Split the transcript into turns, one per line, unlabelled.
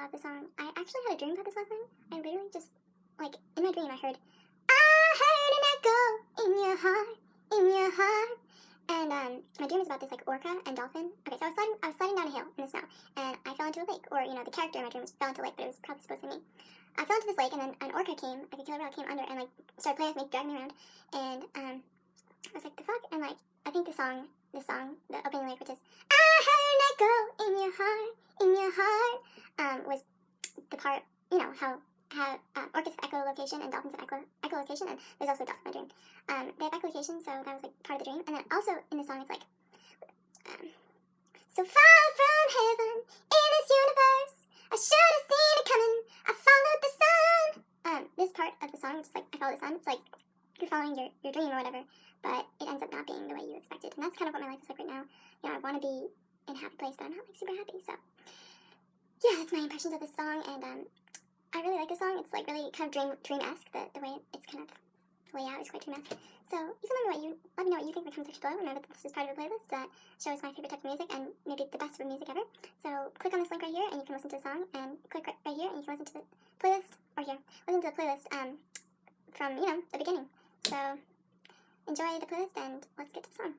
love the song. I actually had a dream about this last night. I literally just, like, in my dream I heard an echo in your heart, in your heart. And my dream is about this, like, orca and dolphin. Okay, so I was sliding down a hill in the snow, and I fell into a lake. Or, you know, the character in my dream fell into a lake, but it was probably supposed to be me. I fell into this lake, and then an orca came, like a killer whale came under, and, like, started playing with me, dragging me around. And I was like, the fuck? And, like, I think the opening lyric, which is, I heard an echo in your heart, was the part, you know, how orcas have echolocation and dolphins have echolocation, and there's also a dolphin in my dream. They have echolocation, so that was, like, part of the dream. And then also in the song, it's like, so far from heaven, in this universe, I should have seen it coming, I followed the sun. This part of the song, which is like, I follow the sun, it's like, you're following your dream or whatever, but it ends up not being the way you expected. And that's kind of what my life is like right now. You know, I want to be in a happy place, but I'm not, like, super happy, so yeah, that's my impressions of this song. And I really like this song. It's, like, really kind of dream-esque, the way it's kind of laid out is quite dream-esque. So you can let me know what you think in the comment section below. Remember that this is part of a playlist that shows my favorite type of music and maybe the best of music ever. So click on this link right here and you can listen to the song, and click right here and you can listen to the playlist, or here, listen to the playlist from, you know, the beginning. So enjoy the playlist and let's get to the song.